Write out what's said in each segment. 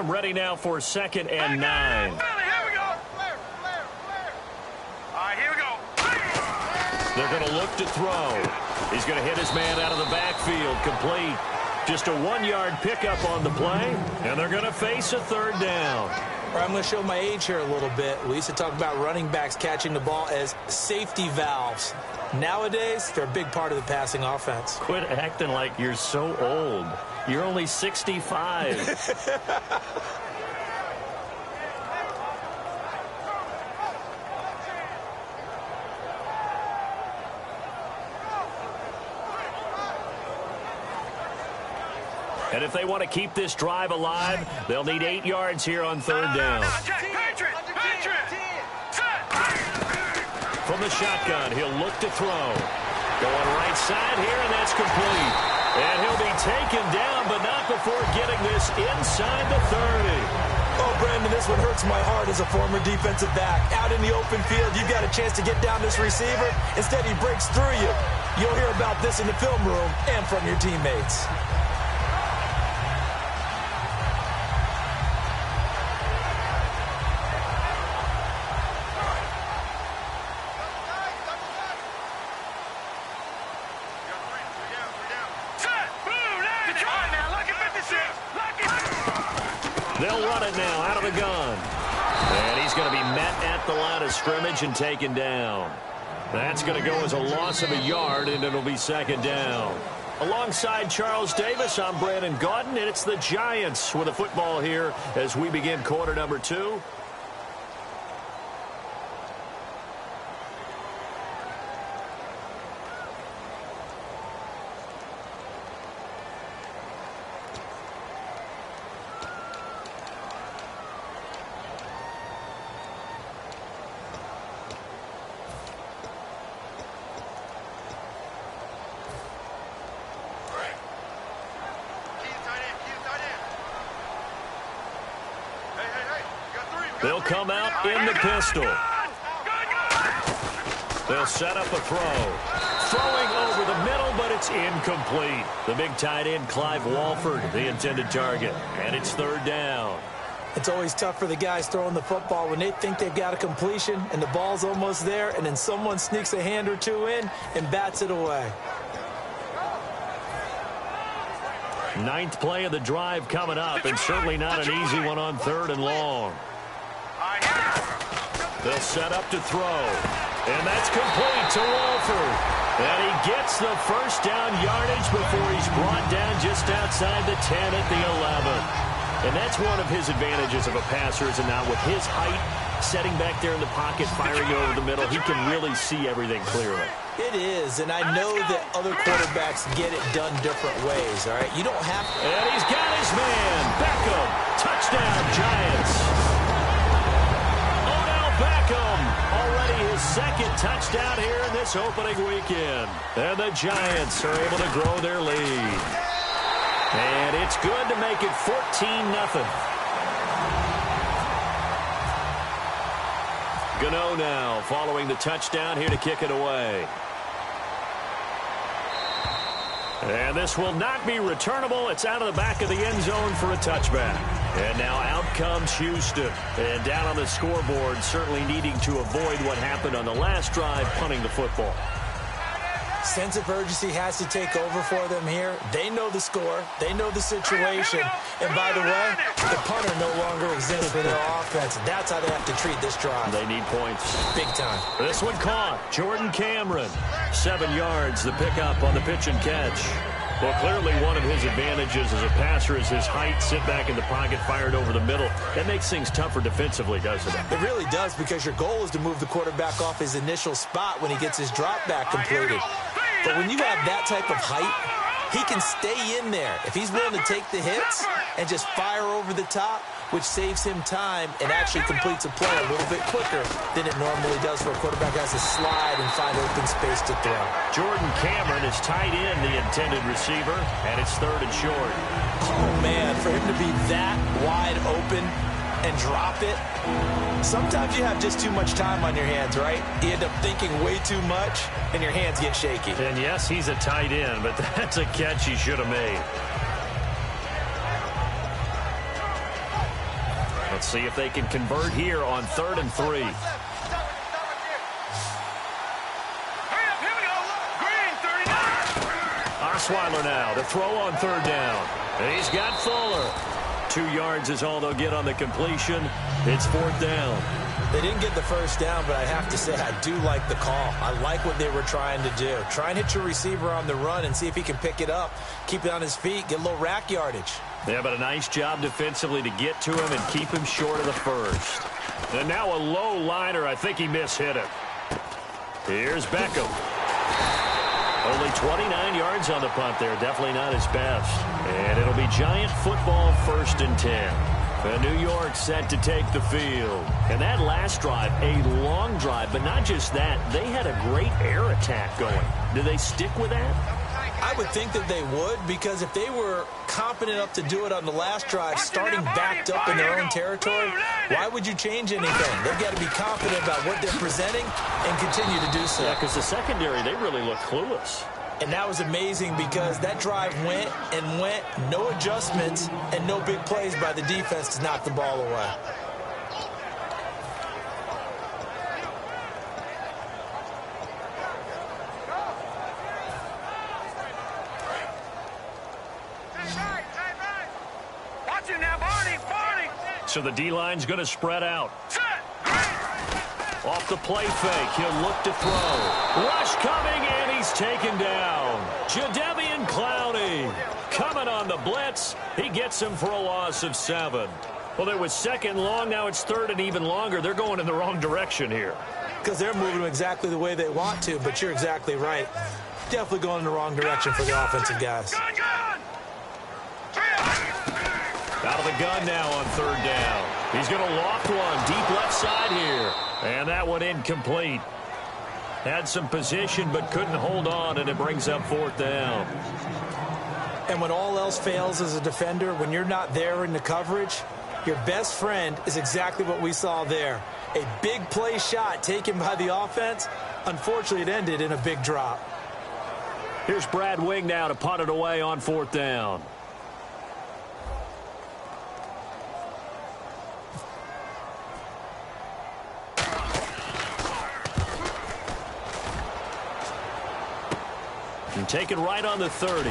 them ready now for 2nd and 9. They're going to look to throw. He's going to hit his man out of the backfield, complete. Just a 1-yard pickup on the play, and they're going to face a 3rd down. I'm going to show my age here a little bit. We used to talk about running backs catching the ball as safety valves. Nowadays, they're a big part of the passing offense. Quit acting like you're so old. You're only 65. And if they want to keep this drive alive, they'll need 8 yards here on 3rd down. From the shotgun, he'll look to throw. Going right side here, and that's complete. And he'll be taken down, but not before getting this inside the 30. Oh, Brandon, this one hurts my heart as a former defensive back. Out in the open field, you've got a chance to get down this receiver. Instead, he breaks through you. You'll hear about this in the film room and from your teammates. They'll run it now out of the gun. And he's going to be met at the line of scrimmage and taken down. That's going to go as a loss of a yard, and it'll be 2nd down. Alongside Charles Davis, I'm Brandon Gaudin, and it's the Giants with a football here as we begin quarter number 2. They'll come out in the pistol. They'll set up a throw. Throwing over the middle, but it's incomplete. The big tight end, Clive Walford, the intended target. And it's 3rd down. It's always tough for the guys throwing the football when they think they've got a completion and the ball's almost there, and then someone sneaks a hand or two in and bats it away. 9th play of the drive coming up, and certainly not an easy one on 3rd and long. They'll set up to throw. And that's complete to Walford. And he gets the 1st down yardage before he's brought down just outside the 10 at the 11. And that's one of his advantages of a passer, is not with his height, setting back there in the pocket, firing it over the middle. He can really see everything clearly. It is, and I know that other quarterbacks get it done different ways, all right? You don't have to. And he's got his man. Beckham. Touchdown, Giants. Beckham, already his 2nd touchdown here in this opening weekend. And the Giants are able to grow their lead. And it's good to make it 14-0. Gano now following the touchdown here to kick it away. And this will not be returnable. It's out of the back of the end zone for a touchback. And now out comes Houston. And down on the scoreboard, certainly needing to avoid what happened on the last drive, punting the football. Sense of urgency has to take over for them here. They know the score. They know the situation. And by the way, the punter no longer exists for their offense. That's how they have to treat this drive. They need points. Big time. This one caught. Jordan Cameron. 7 yards, the pickup on the pitch and catch. Well, clearly one of his advantages as a passer is his height. Sit back in the pocket, fired over the middle. That makes things tougher defensively, doesn't it? It really does, because your goal is to move the quarterback off his initial spot when he gets his drop back completed. But when you have that type of height, he can stay in there. If he's willing to take the hits and just fire over the top, which saves him time and actually completes a play a little bit quicker than it normally does for a quarterback who has to slide and find open space to throw. Jordan Cameron is tight end, the intended receiver, and it's 3rd and short. Oh, man, for him to be that wide open and drop it, sometimes you have just too much time on your hands, right? You end up thinking way too much, and your hands get shaky. And yes, he's a tight end, but that's a catch he should have made. Let's see if they can convert here on 3rd and 3. Osweiler now to throw on 3rd down. He's got Fuller. 2 yards is all they'll get on the completion. It's 4th down. They didn't get the first down, but I have to say I do like the call. I like what they were trying to do. Try and hit your receiver on the run and see if he can pick it up, keep it on his feet, get a little rack yardage. Yeah, but a nice job defensively to get to him and keep him short of the first. And now a low liner. I think he mishit it. Here's Beckham. Only 29 yards on the punt there. Definitely not his best. And it'll be Giant football, 1st and 10. New York set to take the field. And that last drive, a long drive, but not just that. They had a great air attack going. Do they stick with that? I would think that they would, because if they were competent enough to do it on the last drive, starting backed up in their own territory, why would you change anything? They've got to be confident about what they're presenting and continue to do so. Yeah, because the secondary, they really look clueless. And that was amazing because that drive went and went, no adjustments, and no big plays by the defense to knock the ball away. So the D-line's going to spread out. Off the play fake, he'll look to throw. Rush coming, and he's taken down. Jadeveon Clowney coming on the blitz. He gets him for a loss of 7. Well, there was 2nd long. Now it's 3rd and even longer. They're going in the wrong direction here. Because they're moving exactly the way they want to, but you're exactly right. Definitely going in the wrong direction for the offensive guys. Out of the gun now on 3rd down. He's going to loft one deep left side here. And that one incomplete. Had some position but couldn't hold on, and it brings up 4th down. And when all else fails as a defender, when you're not there in the coverage, your best friend is exactly what we saw there. A big play shot taken by the offense. Unfortunately, it ended in a big drop. Here's Brad Wing now to punt it away on 4th down. And take it right on the 30.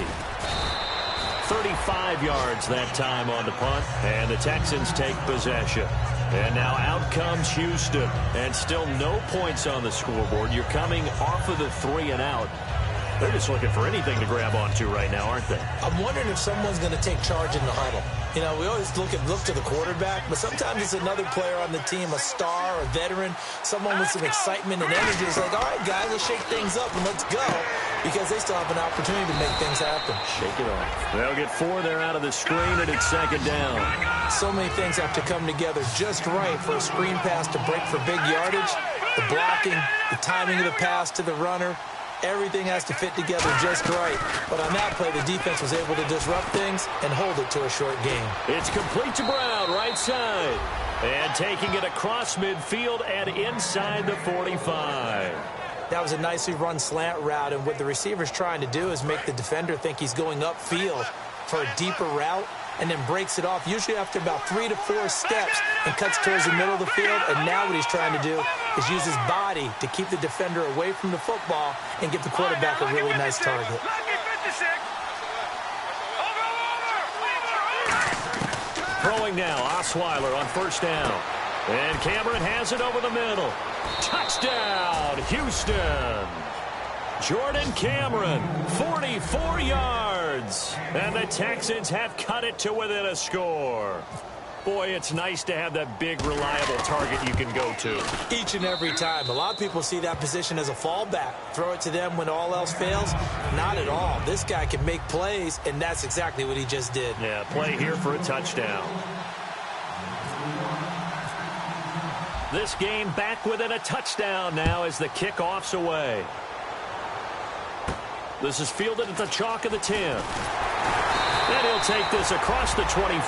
35 yards that time on the punt. And the Texans take possession. And now out comes Houston. And still no points on the scoreboard. You're coming off of the 3 and out. They're just looking for anything to grab onto right now, aren't they? I'm wondering if someone's going to take charge in the huddle. You know, we always look to the quarterback, but sometimes it's another player on the team, a star, a veteran, someone with some excitement and energy. It's like, all right, guys, let's shake things up and let's go, because they still have an opportunity to make things happen. Shake it off. They'll get 4 there out of the screen, and it's 2nd down. So many things have to come together just right for a screen pass to break for big yardage. The blocking, the timing of the pass to the runner. Everything has to fit together just right. But on that play, the defense was able to disrupt things and hold it to a short game. It's complete to Brown, right side. And taking it across midfield and inside the 45. That was a nicely run slant route, and what the receiver's trying to do is make the defender think he's going upfield for a deeper route, and then breaks it off, usually after about 3 to 4 steps, and cuts towards the middle of the field. And now what he's trying to do is use his body to keep the defender away from the football and give the quarterback a really nice target. Throwing now, Osweiler on 1st down. And Cameron has it over the middle. Touchdown, Houston. Jordan Cameron, 44 yards. And the Texans have cut it to within a score. Boy, it's nice to have that big, reliable target you can go to. Each and every time. A lot of people see that position as a fallback. Throw it to them when all else fails. Not at all. This guy can make plays, and that's exactly what he just did. Yeah, play here for a touchdown. This game back within a touchdown now as the kickoff's away. This is fielded at the chalk of the 10. And he'll take this across the 25,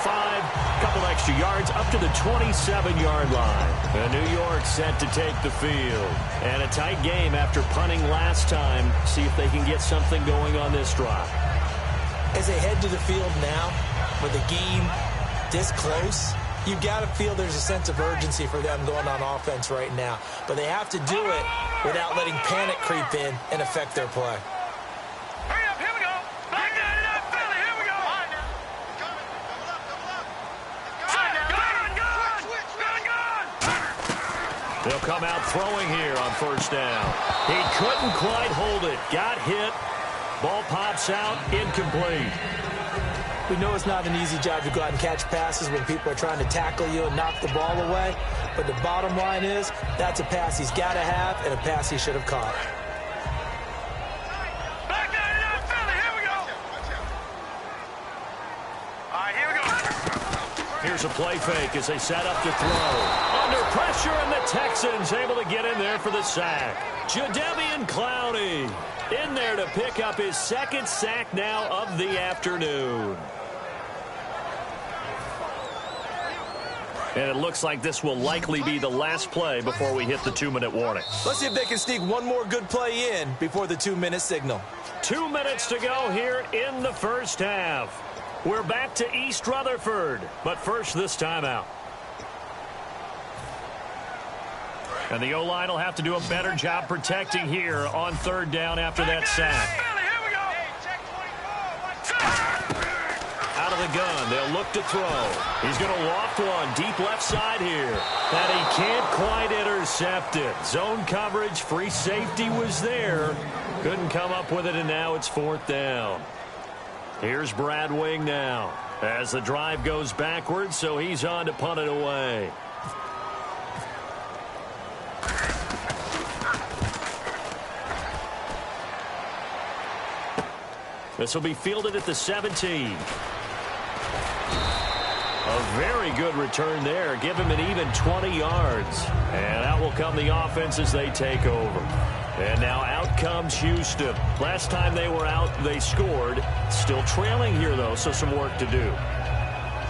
couple extra yards up to the 27-yard line. And New York set to take the field. And a tight game after punting last time. See if they can get something going on this drive. As they head to the field now, with the game this close, You got to feel there's a sense of urgency for them going on offense right now. But they have to do it without letting panic creep in and affect their play. Hurry up, here we go. Back it up, Philly, here we go. They'll come out throwing here on first down. He couldn't quite hold it. Got hit. Ball pops out, incomplete. We know it's not an easy job to go out and catch passes when people are trying to tackle you and knock the ball away. But the bottom line is, that's a pass he's got to have and a pass he should have caught. Back it up, Philly, here we go. All right, here we go. Here's a play fake as they set up to throw. Under pressure, and the Texans able to get in there for the sack. Jadeveon Clowney in there to pick up his second sack now of the afternoon. And it looks like this will likely be the last play before we hit the 2-minute warning. Let's see if they can sneak one more good play in before the 2-minute signal. 2 minutes to go here in the first half. We're back to East Rutherford, but first this timeout. And the O-line will have to do a better job protecting here on third down after that sack. Out of the gun, they'll look to throw. He's going to loft one deep left side here. And he can't quite intercept it. Zone coverage, free safety was there. Couldn't come up with it, and now it's fourth down. Here's Brad Wing now as the drive goes backwards, so he's on to punt it away. This will be fielded at the 17. A very good return there. Give him an even 20 yards. And out will come the offense as they take over. And now out comes Houston. Last time they were out, they scored. Still trailing here, though, so some work to do.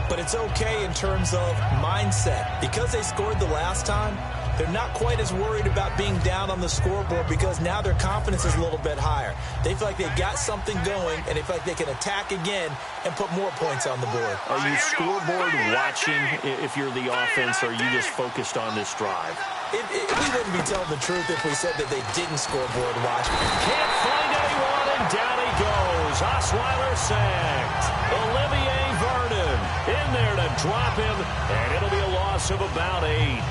But it's okay in terms of mindset. Because they scored the last time, they're not quite as worried about being down on the scoreboard because now their confidence is a little bit higher. They feel like they've got something going, and they feel like they can attack again and put more points on the board. Are you scoreboard watching if you're the offense, or are you just focused on this drive? We wouldn't be telling the truth if we said that they didn't scoreboard watch. Can't find anyone, and down he goes. Osweiler sacked. Olivier Vernon in there to drop him, and it'll be a loss of about 8.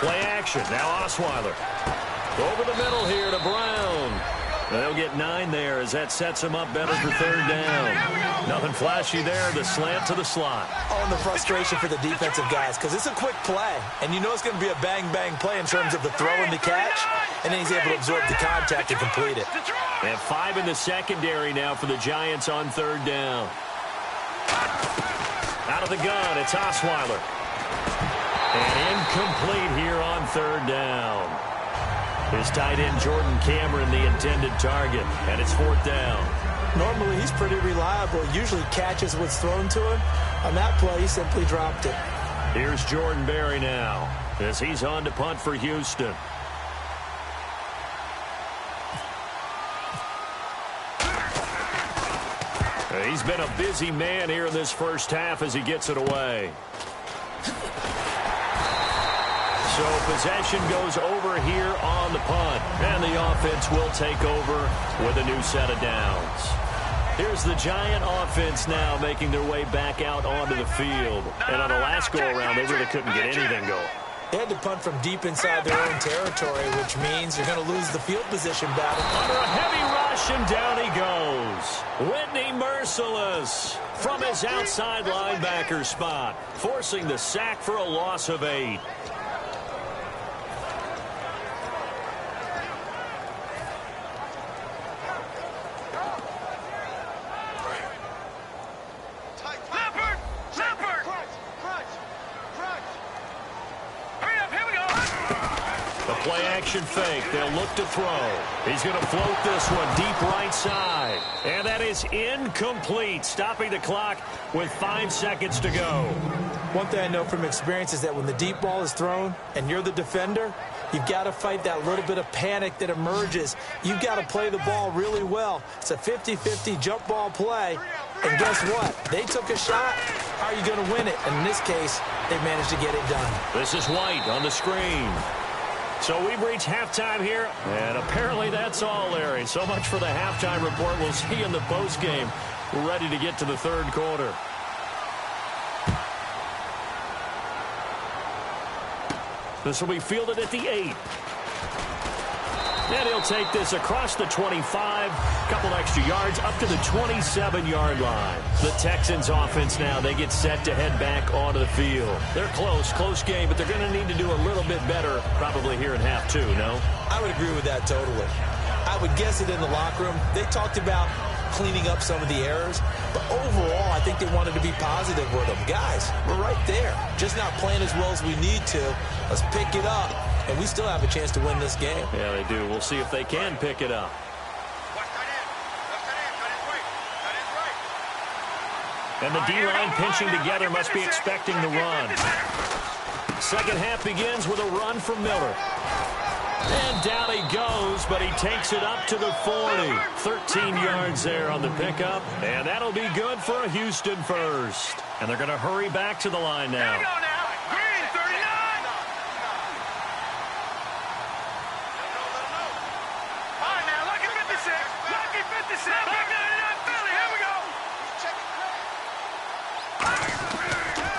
Play action. Now Osweiler. Over the middle here to Brown. They'll get 9 there as that sets him up better for third down. Nothing flashy there. The slant to the slot. Oh, and the frustration for the defensive guys because it's a quick play. And you know it's going to be a bang-bang play in terms of the throw and the catch. And then he's able to absorb the contact and complete it. They have 5 in the secondary now for the Giants on third down. Out of the gun, it's Osweiler. And incomplete here on third down. His tight end, Jordan Cameron, the intended target. And it's fourth down. Normally, he's pretty reliable. Usually catches what's thrown to him. On that play, he simply dropped it. Here's Jordan Berry now as he's on to punt for Houston. He's been a busy man here in this first half as he gets it away. So possession goes over here on the punt. And the offense will take over with a new set of downs. Here's the Giant offense now making their way back out onto the field. And on the last go-around, they really couldn't get anything going. They had to punt from deep inside their own territory, which means you're going to lose the field position battle. Under a heavy rush, and down he goes. Whitney Merciless from his outside linebacker spot, forcing the sack for a loss of 8. play action fake. They'll look to throw. He's going to float this one deep right side. And that is incomplete, stopping the clock with 5 seconds to go. One thing I know from experience is that when the deep ball is thrown and you're the defender, you've got to fight that little bit of panic that emerges. You've got to play the ball really well. It's a 50-50 jump ball play. And guess what? They took a shot. How are you going to win it? And in this case, they managed to get it done. This is White on the screen. So we've reached halftime here, and apparently that's all, Larry. So much for the halftime report. We'll see you in the postgame. We're ready to get to the third quarter. This will be fielded at the 8. And he'll take this across the 25, couple extra yards up to the 27-yard line. The Texans offense now, they get set to head back onto the field. They're close game, but they're going to need to do a little bit better probably here in half 2, no? I would agree with that totally. I would guess it in the locker room. They talked about cleaning up some of the errors, but overall, I think they wanted to be positive with them. Guys, we're right there. Just not playing as well as we need to. Let's pick it up. And we still have a chance to win this game. Yeah, they do. We'll see if they can pick it up. And the D-line pinching together must be expecting the run. Second half begins with a run from Miller. And down he goes, but he takes it up to the 40. 13 yards there on the pickup. And that'll be good for a Houston first. And they're going to hurry back to the line now.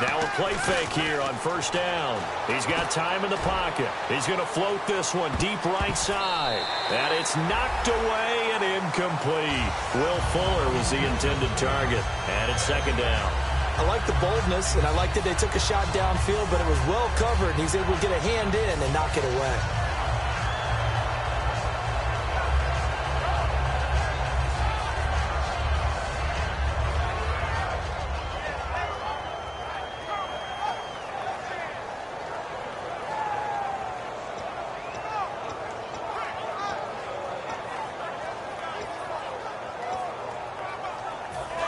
Now a play fake here on first down. He's got time in the pocket. He's going to float this one deep right side. And it's knocked away and incomplete. Will Fuller was the intended target. And it's second down. I like the boldness, and I like that they took a shot downfield, but it was well covered. He's able to get a hand in and knock it away.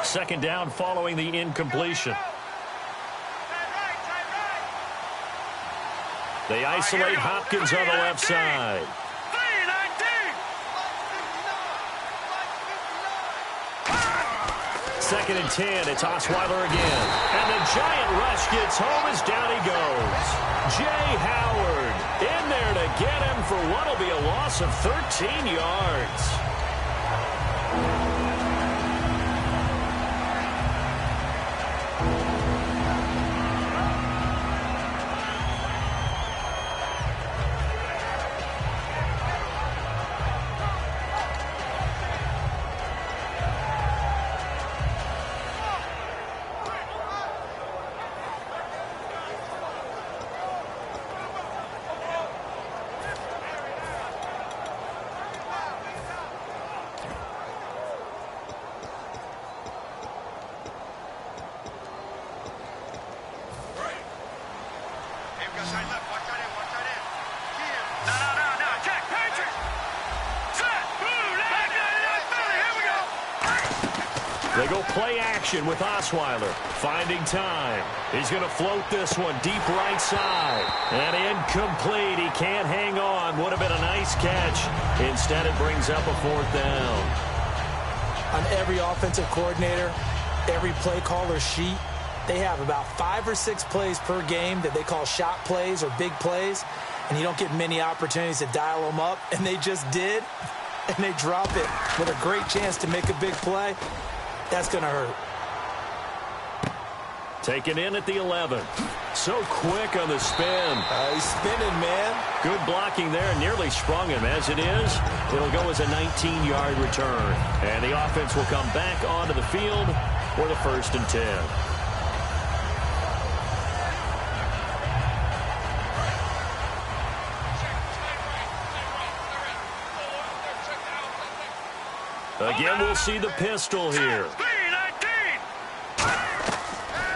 Second down following the incompletion. They isolate Hopkins on the left side. Second and 10. It's Osweiler again. And the giant rush gets home as down he goes. Jay Howard in there to get him for what will be a loss of 13 yards. They go play action with Osweiler. Finding time. He's going to float this one deep right side. And incomplete. He can't hang on. Would have been a nice catch. Instead, it brings up a fourth down. On every offensive coordinator, every play caller sheet, they have about 5 or 6 plays per game that they call shot plays or big plays. And you don't get many opportunities to dial them up. And they just did. And they drop it with a great chance to make a big play. That's going to hurt. Taken in at the 11. So quick on the spin. He's spinning, man. Good blocking there. Nearly sprung him. As it is, it'll go as a 19-yard return. And the offense will come back onto the field for the 1st and 10. Again, we'll see the pistol here.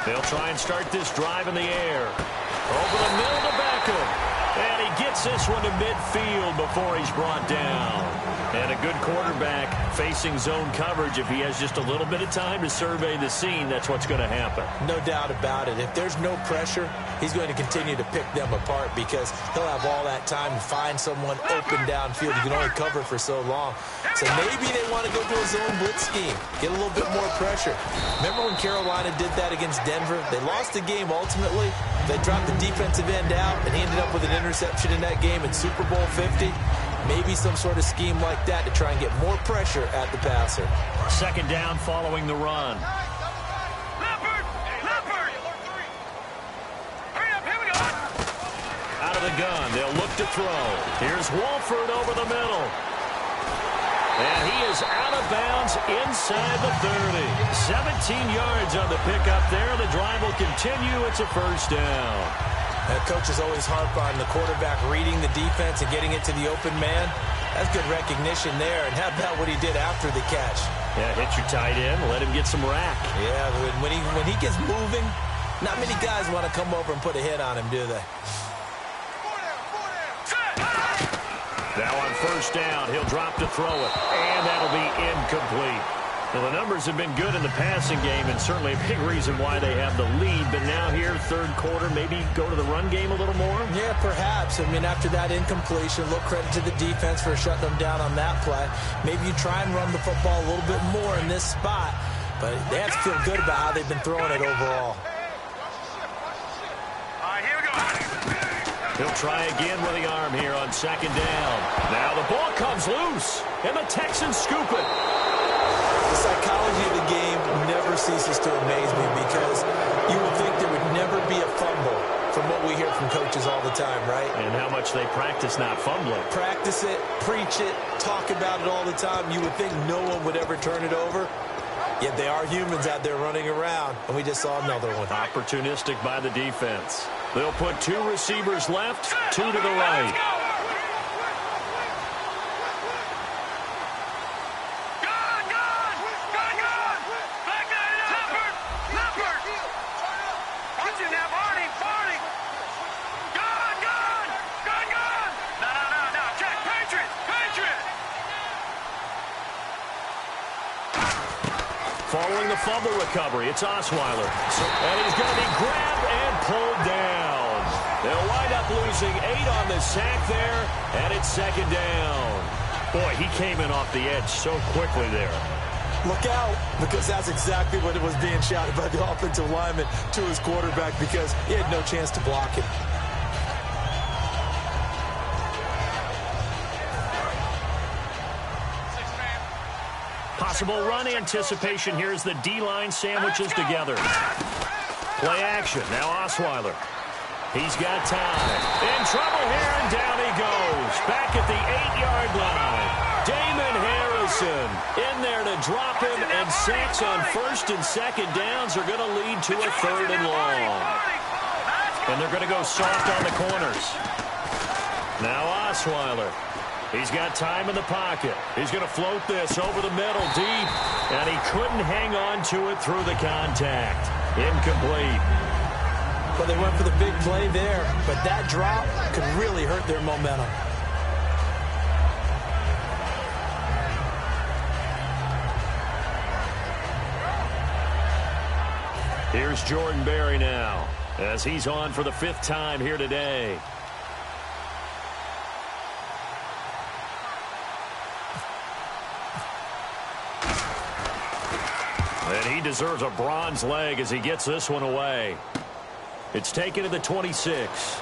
They'll try and start this drive in the air. Over the middle to Beckham. And he gets gets this one to midfield before he's brought down. And a good quarterback facing zone coverage. If he has just a little bit of time to survey the scene, that's what's going to happen. No doubt about it. If there's no pressure, he's going to continue to pick them apart because he'll have all that time to find someone open downfield. You can only cover for so long. So maybe they want to go to a zone blitz scheme, get a little bit more pressure. Remember when Carolina did that against Denver? They lost the game ultimately. They dropped the defensive end out, and he ended up with an interception in that game in Super Bowl 50. Maybe some sort of scheme like that to try and get more pressure at the passer. Second down following the run. Out of the gun, they'll look to throw. Here's Wolford over the middle. And he is out of bounds inside the 30. 17 yards on the pickup there. The drive will continue. It's a first down. That coach is always harp on the quarterback reading the defense and getting it to the open man. That's good recognition there. And how about what he did after the catch? Yeah, hit your tight end, let him get some rack. Yeah, when he gets moving, not many guys want to come over and put a hit on him, do they? Now on first down, he'll drop to throw it, and that'll be incomplete. Well, the numbers have been good in the passing game, and certainly a big reason why they have the lead. But now here, third quarter, maybe go to the run game a little more? Yeah, perhaps. I mean, after that incompletion, a little credit to the defense for shutting them down on that play. Maybe you try and run the football a little bit more in this spot, but they have to feel good about how they've been throwing it overall. He'll try again with the arm here on second down. Now the ball comes loose, and the Texans scoop it. The psychology of the game never ceases to amaze me because you would think there would never be a fumble from what we hear from coaches all the time, right? And how much they practice not fumbling. Practice it, preach it, talk about it all the time. You would think no one would ever turn it over. Yet they are humans out there running around, and we just saw another one. Opportunistic by the defense. They'll put two receivers left, two to the right. Following the fumble recovery, it's Osweiler. And he's going to be grabbed and pulled down. They'll wind up losing 8 on the sack there, and it's second down. Boy, he came in off the edge so quickly there. Look out, because that's exactly what it was being shouted by the offensive lineman to his quarterback because he had no chance to block it. Possible run anticipation here as the D-line sandwiches together. Play action. Now Osweiler. He's got time. In trouble here, and down he goes. Back at the 8-yard line. Damon Harrison in there to drop him, and sacks on first and second downs are going to lead to a third and long. And they're going to go soft on the corners. Now Osweiler. He's got time in the pocket. He's going to float this over the middle deep. And he couldn't hang on to it through the contact. Incomplete. Well, they went for the big play there, but that drop could really hurt their momentum. Here's Jordan Berry now as he's on for the 5th time here today. And he deserves a bronze leg as he gets this one away. It's taken to the 26.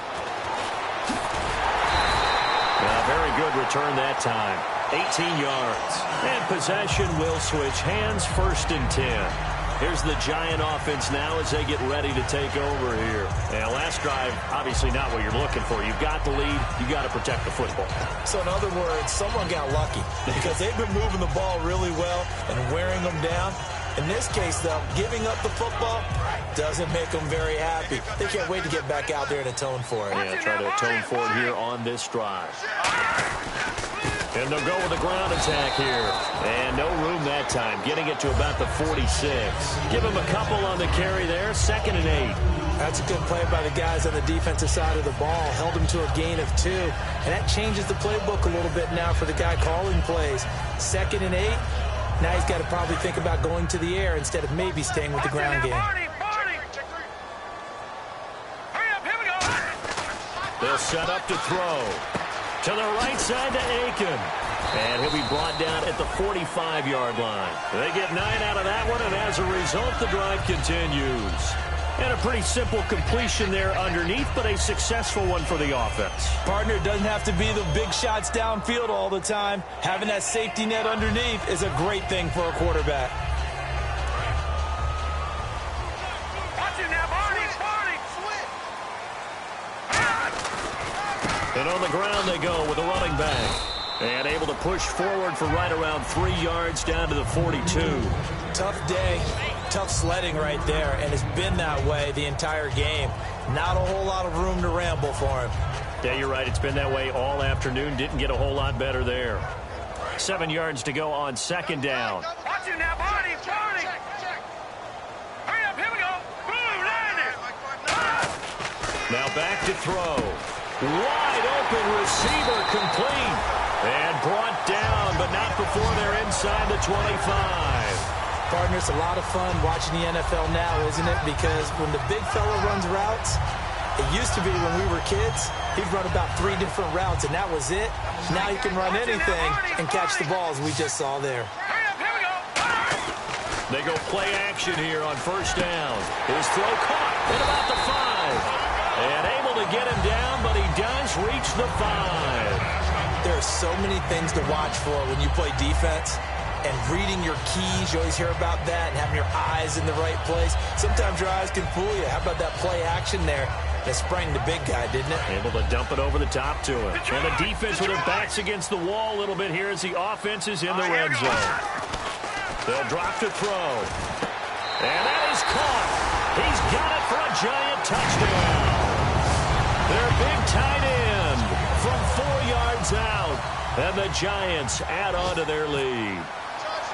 Very good return that time. 18 yards. And possession will switch hands, 1st and 10. Here's the Giant offense now as they get ready to take over here. And last drive, obviously not what you're looking for. You've got the lead. You've got to protect the football. So in other words, someone got lucky because they've been moving the ball really well and wearing them down. In this case, though, giving up the football doesn't make them very happy. They can't wait to get back out there and atone for it. Yeah, try to atone for it here on this drive. And they'll go with a ground attack here. And no room that time, getting it to about the 46. Give him a couple on the carry there, 2nd and 8. That's a good play by the guys on the defensive side of the ball. Held him to a gain of 2. And that changes the playbook a little bit now for the guy calling plays. 2nd and 8. Now he's got to probably think about going to the air instead of maybe staying with the ground game. They'll set up to throw. To the right side to Aiken. And he'll be brought down at the 45-yard line. They get 9 out of that one, and as a result, the drive continues. And a pretty simple completion there underneath, but a successful one for the offense. Partner, doesn't have to be the big shots downfield all the time. Having that safety net underneath is a great thing for a quarterback. And on the ground they go with a running back. And able to push forward for right around 3 yards down to the 42. Tough day, tough sledding right there, and it's been that way the entire game. Not a whole lot of room to ramble for him. Yeah, you're right. It's been that way all afternoon. Didn't get a whole lot better there. 7 yards to go on 2nd down. Watch it now, Barney. Hurry up, here we go. Boom, landed. Now back to throw. Wide open receiver complete. And brought down, but not before they're inside the 25. Partner, it's a lot of fun watching the NFL now, isn't it? Because when the big fella runs routes, it used to be when we were kids, he'd run about 3 different routes, and that was it. Now he can run anything and catch the balls we just saw there. They go play action here on 1st down. His throw caught at about the 5. And able to get him down, but he does reach the 5. There are so many things to watch for when you play defense. And reading your keys, you always hear about that, and having your eyes in the right place. Sometimes your eyes can fool you. How about that play action there? That sprang the big guy, didn't it? Able to dump it over the top to him. And the defense with their backs against the wall a little bit here as the offense is in the red zone. They'll drop to throw. And that is caught. He's got it for a giant touchdown. Their big tight end from 4 yards out. And the Giants add on to their lead.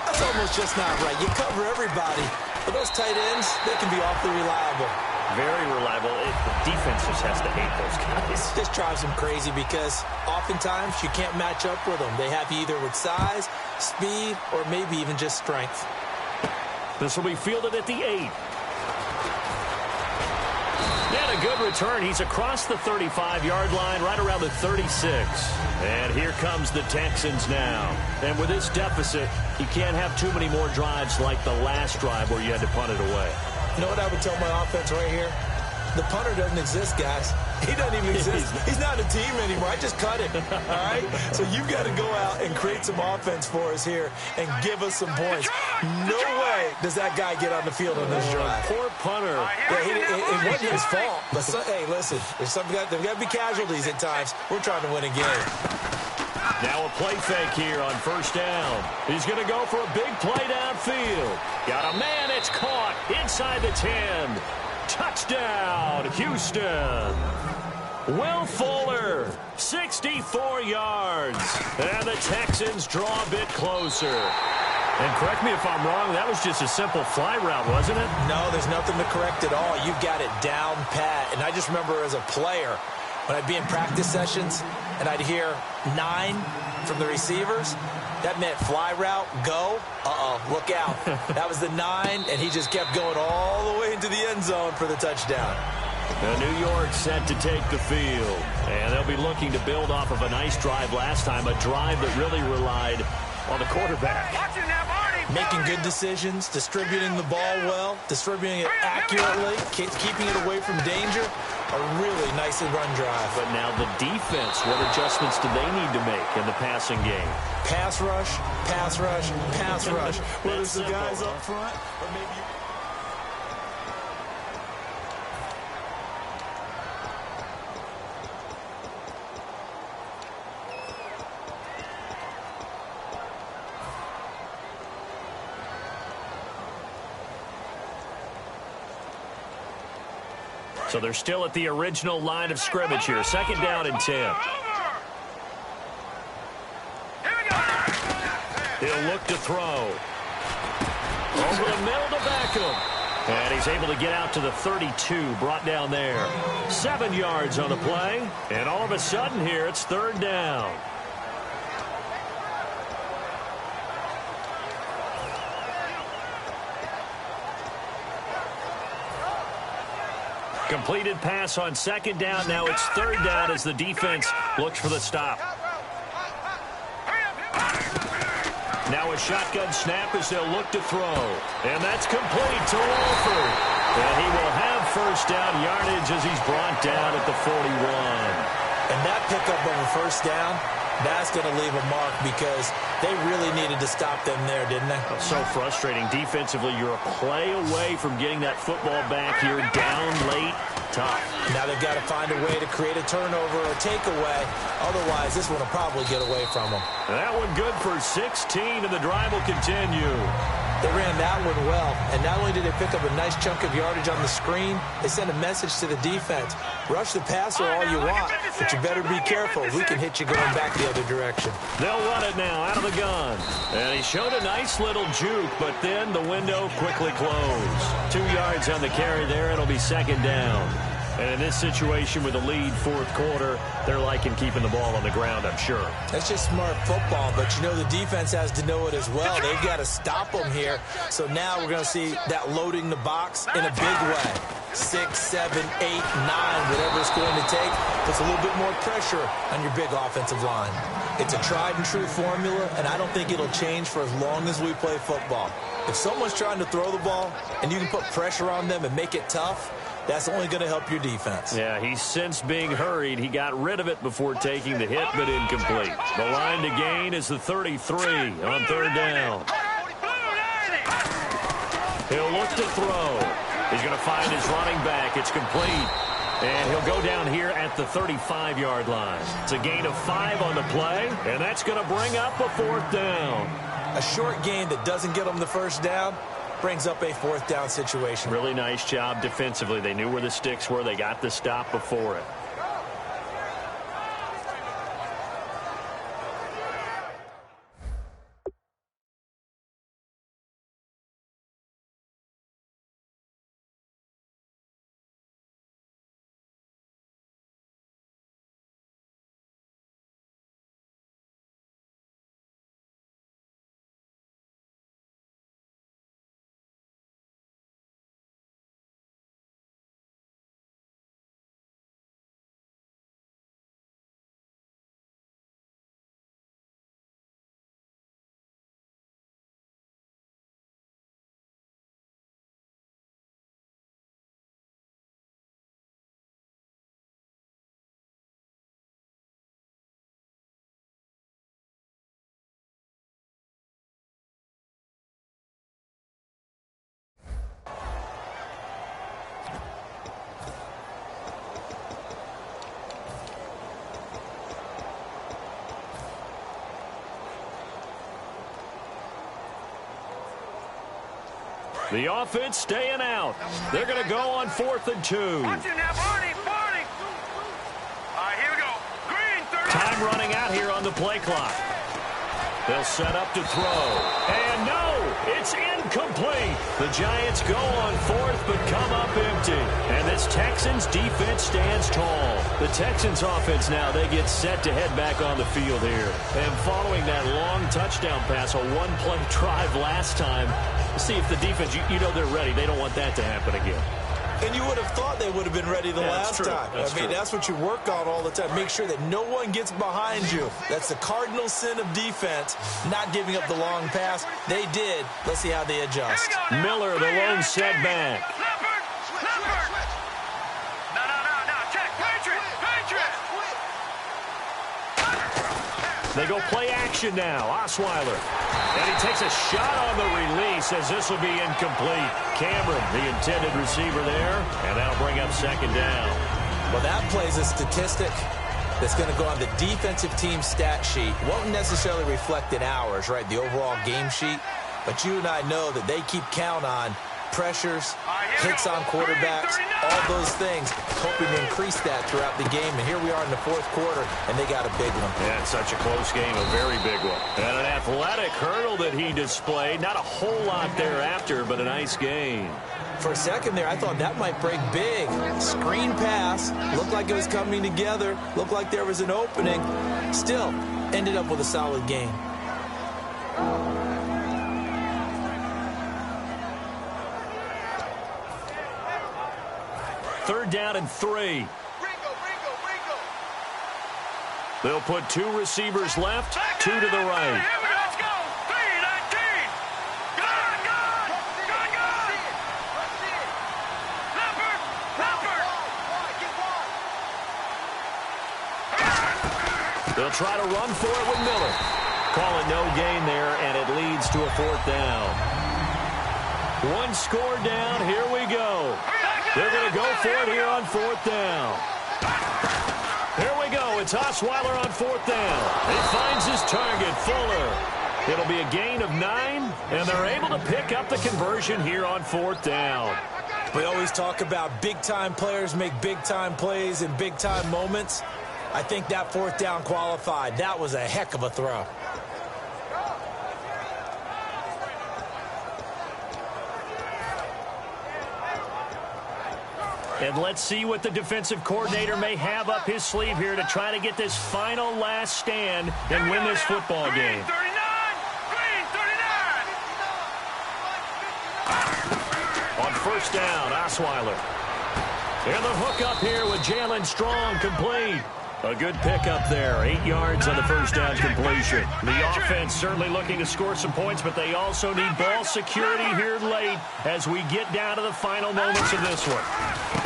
That's almost just not right. You cover everybody. But those tight ends, they can be awfully reliable. Very reliable. The defense just has to hate those guys. This drives them crazy because oftentimes you can't match up with them. They have you either with size, speed, or maybe even just strength. This will be fielded at the 8. And a good return. He's across the 35-yard line, right around the 36. And here comes the Texans now. And with this deficit, you can't have too many more drives like the last drive where you had to punt it away. You know what I would tell my offense right here? The punter doesn't exist, guys. He doesn't even exist. He's not a team anymore. I just cut him, all right? So you've got to go out and create some offense for us here and give us some points. No way does that guy get on the field on this drive. Poor punter. Yeah, it wasn't his fault. But hey, listen, there's got to be casualties at times. We're trying to win a game. Now a play fake here on 1st down. He's going to go for a big play downfield. Got a man. It's caught inside the 10. Touchdown, Houston. Will Fuller, 64 yards. And the Texans draw a bit closer. And correct me if I'm wrong, that was just a simple fly route, wasn't it? No, there's nothing to correct at all. You've got it down pat. And I just remember as a player, when I'd be in practice sessions and I'd hear 9 from the receivers, that meant fly route, go, look out. That was the 9, and he just kept going all the way into the end zone for the touchdown. Now New York set to take the field, and they'll be looking to build off of a nice drive last time, a drive that really relied on the quarterback. Making good decisions, distributing the ball well, distributing it accurately, keeping it away from danger. A really nicely run drive. But now the defense, what adjustments do they need to make in the passing game? Pass rush, pass rush, pass rush. Whether it's the guys up front or maybe you... So they're still at the original line of scrimmage here. 2nd down and 10. He'll look to throw. Over the middle to Beckham. And he's able to get out to the 32, brought down there. 7 yards on the play. And all of a sudden here, it's third down. Completed pass on second down. Now it's third down as the defense looks for the stop. Now a shotgun snap as they'll look to throw. And that's complete to Wolford. And he will have first down yardage as he's brought down at the 41. And that pickup of a first down, that's going to leave a mark because they really needed to stop them there, didn't they? So frustrating. Defensively, you're a play away from getting that football back here down late. Tough. Now they've got to find a way to create a turnover or takeaway. Otherwise, this one will probably get away from them. That one good for 16, and the drive will continue. They ran that one well, and not only did they pick up a nice chunk of yardage on the screen, they sent a message to the defense. Rush the passer all you want, but you better be careful. We can hit you going back the other direction. They'll run it now out of the gun. And he showed a nice little juke, but then the window quickly closed. 2 yards on the carry there. It'll be second down. And in this situation with a lead fourth quarter, they're liking keeping the ball on the ground, I'm sure. That's just smart football, but you know the defense has to know it as well. They've got to stop them here. So now we're going to see that loading the box in a big way. 6, 7, 8, 9, whatever it's going to take, puts a little bit more pressure on your big offensive line. It's a tried and true formula, and I don't think it'll change for as long as we play football. If someone's trying to throw the ball and you can put pressure on them and make it tough, that's only going to help your defense. Yeah, he's since being hurried. He got rid of it before taking the hit, but incomplete. The line to gain is the 33 on third down. He'll look to throw. He's going to find his running back. It's complete. And he'll go down here at the 35-yard line. It's a gain of 5 on the play, and that's going to bring up a fourth down. A short gain that doesn't get them the first down brings up a fourth down situation. Really nice job defensively. They knew where the sticks were. They got the stop before it. The offense staying out. They're going to go on 4th and 2. Time running out here on the play clock. They'll set up to throw. And no, it's incomplete. The Giants go on 4th but come up empty. And this Texans defense stands tall. The Texans offense now, they get set to head back on the field here. And following that long touchdown pass, a one-play drive last time, see if the defense, you know they're ready. They don't want that to happen again. And you would have thought they would have been ready the last time. I mean, that's what you work on all the time. Make sure that no one gets behind you. That's the cardinal sin of defense, not giving up the long pass. They did. Let's see how they adjust. Miller, the lone setback. They go play action now. Osweiler. And he takes a shot on the release as this will be incomplete. Cameron, the intended receiver there, and that'll bring up second down. Well, that plays a statistic that's going to go on the defensive team stat sheet. Won't necessarily reflect in ours, right, the overall game sheet. But you and I know that they keep count on pressures, hits on quarterbacks, all those things, hoping to increase that throughout the game. And here we are in the fourth quarter, and they got a big one. Yeah, it's such a close game, a very big one. And an athletic hurdle that he displayed. Not a whole lot thereafter, but a nice game. For a second there, I thought that might break big. Screen pass, looked like it was coming together, looked like there was an opening. Still, ended up with a solid game. Third down and 3. They'll put 2 receivers left, 2 to the right. Let's go. 3-19. Good. They'll try to run for it with Miller. Call it no gain there, and it leads to a 4th down. 1 score down. Here we go. They're going to go for it here on 4th down. Here we go. It's Osweiler on 4th down. He finds his target, Fuller. It'll be a gain of 9, and they're able to pick up the conversion here on 4th down. We always talk about big-time players make big-time plays in big-time moments. I think that 4th down qualified. That was a heck of a throw. And let's see what the defensive coordinator may have up his sleeve here to try to get this final last stand and win this football game. On 1st down, Osweiler. And the hook up here with Jalen Strong, complete. A good pickup there. 8 yards on the 1st down completion. The offense certainly looking to score some points, but they also need ball security here late as we get down to the final moments of this one.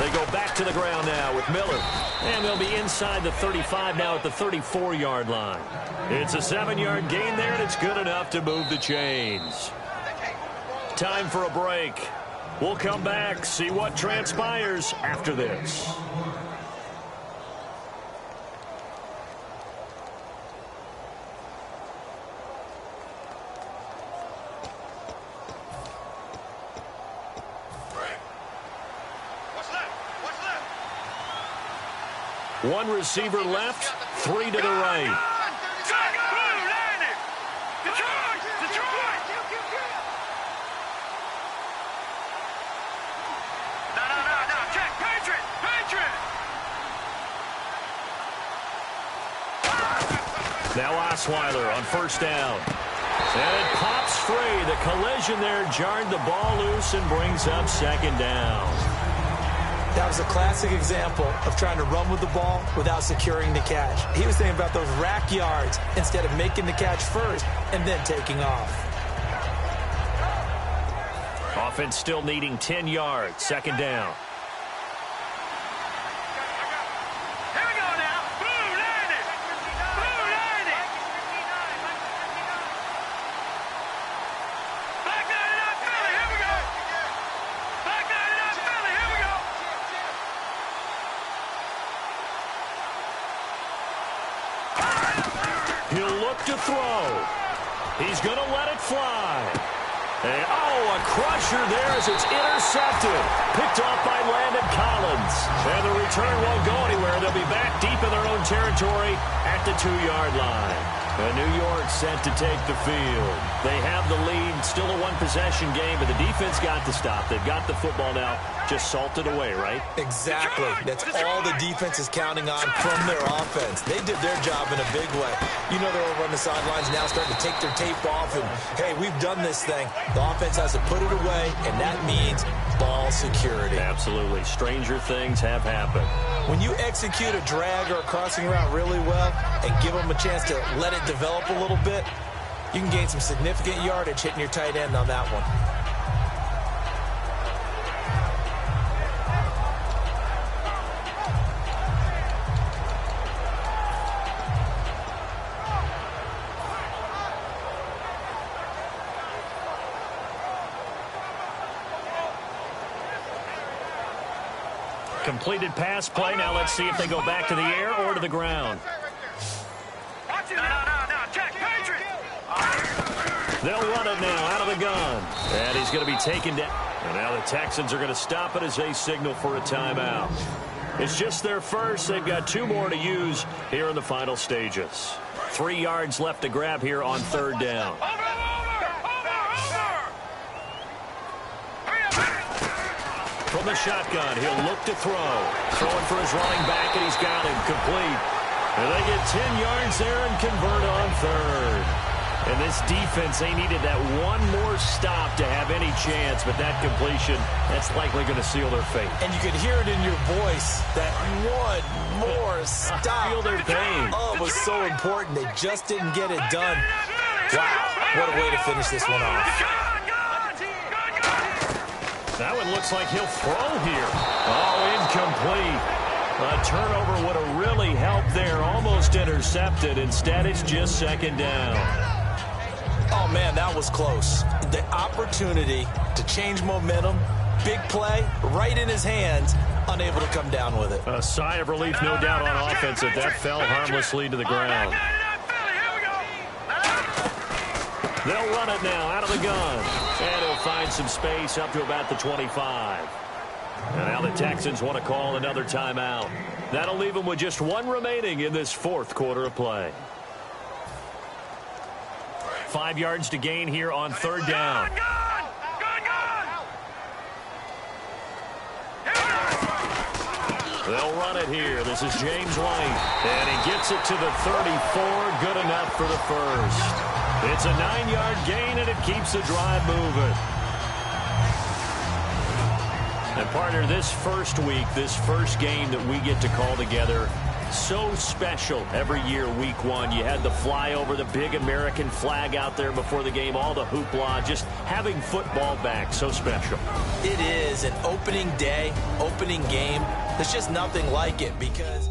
They go back to the ground now with Miller. And they'll be inside the 35 now at the 34-yard line. It's a 7-yard gain there, and it's good enough to move the chains. Time for a break. We'll come back, see what transpires after this. One receiver left, 3 to the right. Now Osweiler on 1st down. And it pops free. The collision there jarred the ball loose and brings up 2nd down. That was a classic example of trying to run with the ball without securing the catch. He was thinking about those rack yards instead of making the catch first and then taking off. Offense still needing 10 yards. 2nd down. He'll look to throw. He's going to let it fly. And, a crusher there as it's intercepted. Picked off by Landon Collins. And the return won't go anywhere. They'll be back deep in their own territory at the 2-yard line. And New York set to take the field. They have the lead. Still a 1-possession game, but the defense got to stop. They've got the football now. Just salted away, right? Exactly. That's all the defense is counting on from their offense. They did their job in a big way. You know they're over on the sidelines now starting to take their tape off and, hey, we've done this thing. The offense has to put it away, and that means ball security. Absolutely. Stranger things have happened. When you execute a drag or a crossing route really well and give them a chance to let it develop a little bit, you can gain some significant yardage hitting your tight end on that one. Completed pass play. Now let's see if they go back to the air or to the ground. They'll run it now out of the gun. And he's going to be taken down. And now the Texans are going to stop it as they signal for a timeout. It's just their first. They've got 2 more to use here in the final stages. 3 yards left to grab here on 3rd down. From the shotgun, he'll look to throw. Throwing for his running back, and he's got him complete. And they get 10 yards there and convert on 3rd. And this defense, they needed that one more stop to have any chance, but that completion, that's likely going to seal their fate. And you could hear it in your voice, that one more stop. Feel their pain. Oh, it was so important. They just didn't get it done. Wow, what a way to finish this one off. That one looks like he'll throw here. Oh, incomplete. A turnover would have really helped there. Almost intercepted. Instead, it's just 2nd down. Oh, man, that was close. The opportunity to change momentum, big play, right in his hands, unable to come down with it. A sigh of relief, no doubt, on offense that that fell harmlessly to the ground. They'll run it now out of the gun. And he'll find some space up to about the 25. And now the Texans want to call another timeout. That'll leave them with just 1 remaining in this 4th quarter of play. 5 yards to gain here on 3rd down. They'll run it here. This is James White. And he gets it to the 34. Good enough for the first. It's a 9-yard gain, and it keeps the drive moving. And, partner, this first week, this first game that we get to call together, so special every year, week 1. You had the flyover, the big American flag out there before the game, all the hoopla, just having football back, so special. It is an opening day, opening game. There's just nothing like it because...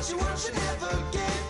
you want, you never get.